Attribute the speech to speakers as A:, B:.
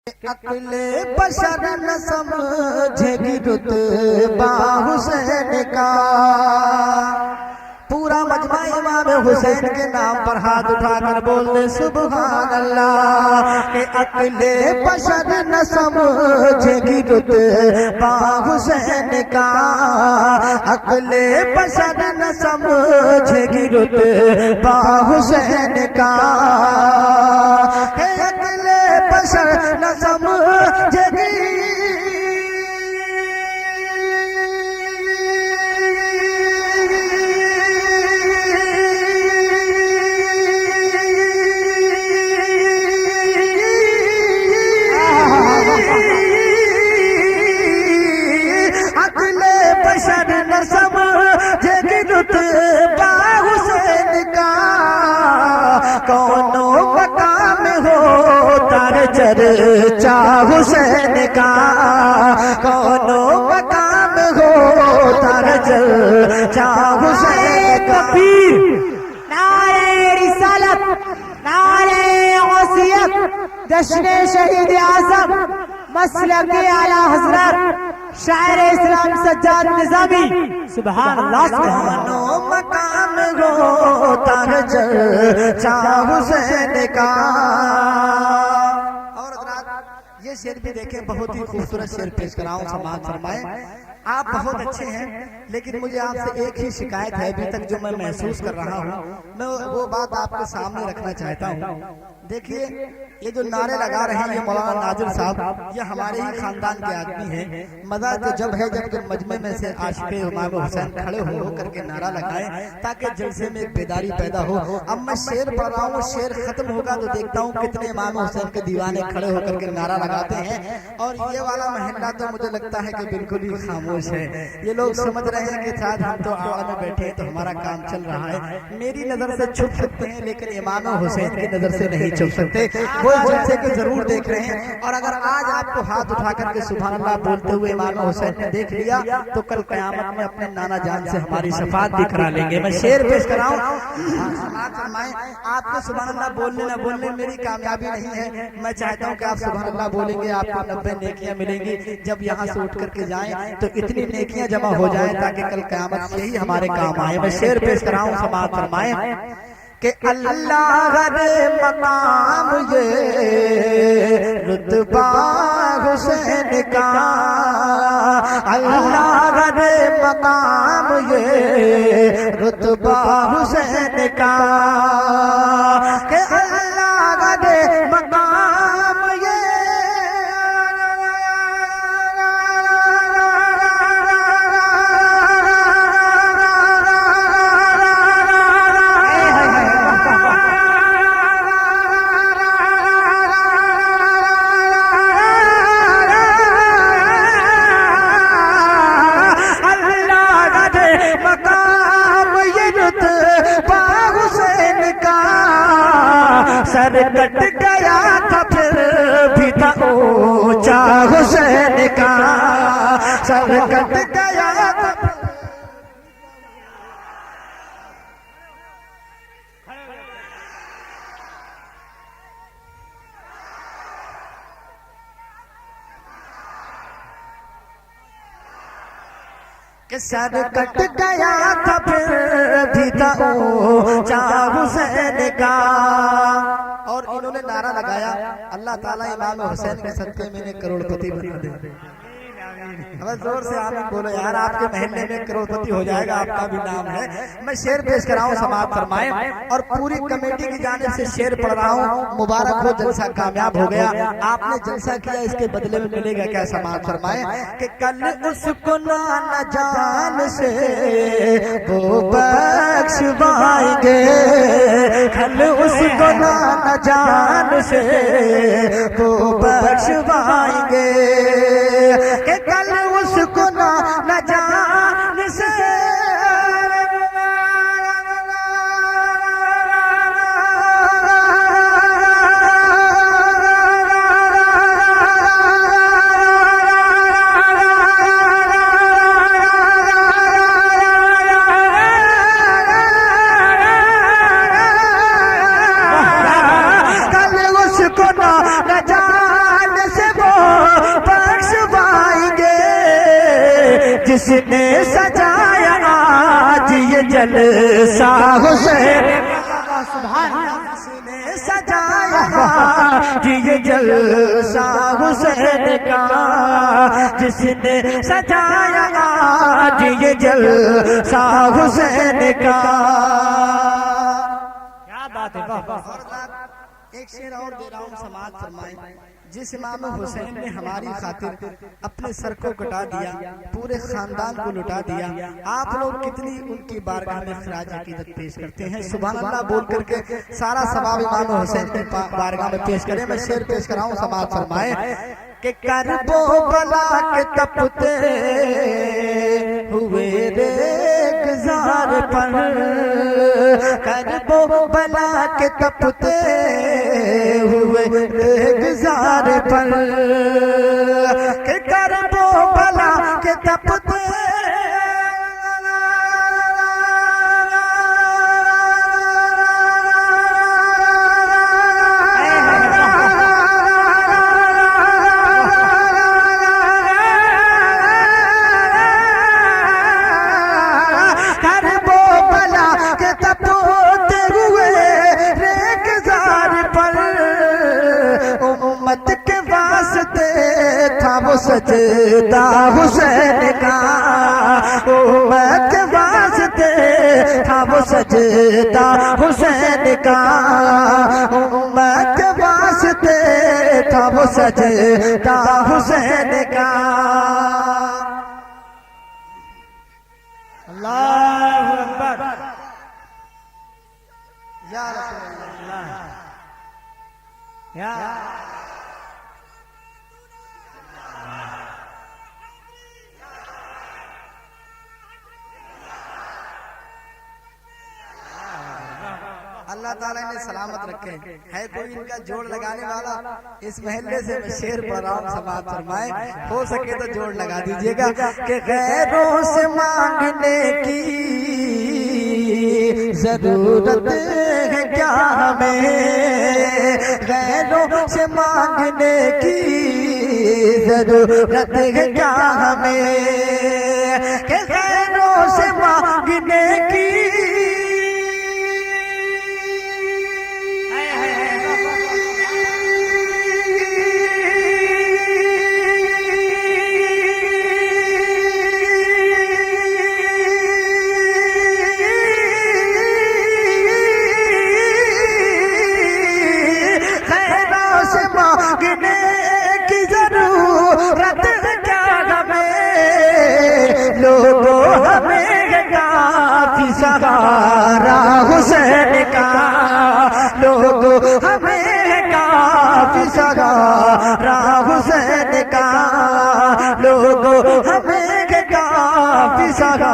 A: अकले बशर न समझेगी रुतबा हुसैन का। पूरा मजमा इमाम हुसैन के नाम पर हाथ उठाकर बोल दे सुभान अल्लाह। के अकले बशर न समझेगी रुतबा हुसैन का। अकले बशर न समझेगी रुतबा हुसैन का। अकले बशर न समझेगी कौनो मकाम हो तार चर्चा हुसैन का। कौनो मकाम हो तार चर्चा हुसैन का।
B: नारे रिसालत, नारे गौसियत, जश्न शहीद आज़म मसलक आला हजरत शायर इस्लाम सज्जाद निज़ामी सुभान अल्लाह।
A: कौनो मकाम हो तार चर्चा हुसैन का। और ये शेर भी देखें, बहुत ही खूबसूरत शेर पेश कराऊं, समाज फरमाए। आप बहुत अच्छे हैं, लेकिन मुझे आपसे एक ही शिकायत है अभी तक जो मैं महसूस कर रहा हूँ, मैं वो बात आपके सामने रखना चाहता हूँ। देखिए, ये जो नारे लगा रहे हैं ये मौलाना नाजिर साहब, ये हमारे ही खानदान के आदमी हैं। मजा तो जब है जब मजमे में से आशिक़े इमाम हुसैन खड़े हो करके नारा लगाए ताकि जलसे में एक बेदारी पैदा हो। अब मैं शेर पढ़ रहा हूँ, शेर खत्म होगा तो देखता हूँ कितने इमाम हुसैन के दीवाने खड़े होकर के नारा लगाते हैं। और ये वाला महल्ला तो मुझे लगता है कि बिल्कुल ही खामोश है। ये लोग समझ रहे हैं कि शायद हम तो आड़ में बैठे हैं तो हमारा काम चल रहा है। मेरी नजर से छुप सकते हैं लेकिन इमाम हुसैन की नजर से नहीं छुप सकते। वो जलसे को जरूर देख रहे हैं। और अगर आज आपको हाथ उठा करके सुभान अल्लाह बोलते हुए इमाम हुसैन ने देख लिया तो कल कयामत में अपने नाना जान से हमारी शफाअत भी करा लेंगे। मैं शेर पेश कराऊं, आपको सुभान अल्लाह बोलने न बोलने मेरी कामयाबी नहीं है। मैं चाहता हूं कि आप सुभान अल्लाह बोलेंगे, आपको 90 नेकियां मिलेंगी। जब यहाँ से उठ करके जाएं तो इतनी नेकियां जमा हो जाएं ताकि कल कयामत से ही हमारे काम आए। मैं शेर पेश कराऊं, समाअत फरमाएं कि अल्लाह रे मकाम ये रुतबा हुसैन का। अल्लाह रे मकाम ये रुतबा हुसैन का। कि अल्लाह रे मकाम ये सर कट गया था फिर भी था ऊंचा हुसैन का। सर कट गया था कि सर कट गया था फिर भी था ऊंचा हुसैन का। और इन्होंने नारा लगाया अल्लाह ताला इमाम हुसैन के सदके में इन्हें करोड़पति बना दे। अब जोर से आमीन बोलो यार, आपके महल्ले में करोड़पति हो जाएगा, आपका भी नाम है। मैं शेर पेश कराऊं, समाअत फरमाएं। और पूरी कमेटी की जानिब से शेर पढ़ रहा हूं। मुबारक हो, जलसा कामयाब हो गया। आपने जलसा किया, इसके बदले में मिलेगा क्या? समाअत फरमाएं कि कल उसको ना जान से वो बख्शवाएंगे। कल उसको ना जान से वो बख्शवाएंगे। कल उसको ना जान से कल उसको ना जान से जिसने सजाया आज ये जलसा हुसैन जिसने सजाया आज ये जलसा हुसैन का, जिसने सजाया आज ये जलसा हुसैन का। क्या बात है। एक शेर और दे रहा हूँ, समाज फरमाए। जिस इमाम हुसैन ने हमारी खातिर अपने सर को कटा दिया, पूरे खानदान को लुटा दिया, आप लोग कितनी उनकी बारगाह में खराज अकीदत पेश करते हैं। सुभान अल्लाह बोल करके सारा सवाब इमाम हुसैन की बारगाह में पेश करें। मैं शेर पेश कर रहा हूँ, समाज फरमाए कि करबो बला के तपते हुए रे गुजार पर, करबो बला के तपते हुए रे गुजार पर, के करबो बला के तपते वो सजदा हुसैन का, उम्मत वास्ते था वो सजदा हुसैन का, उम्मत वास्ते था वो सजदा हुसैन का। अल्लाहु अकबर। या रसूल अल्लाह, या अल्लाह ताला ने सलामत रखे। है कोई इनका जोड़ लगाने वाला? इस महल्ले से मैं शेर पढ़ रहा हूँ, समाज फरमाए। हो सके तो जोड़ लगा दीजिएगा कि गैरों से मांगने की जरूरत है क्या हमें, गैरों से मांगने की जरूरत है क्या हमें, कि गैरों से मांगने की सहारा हुसैन का, लोगों हमें काफी सहारा हुसैन का, लोगों हमें काफी सहारा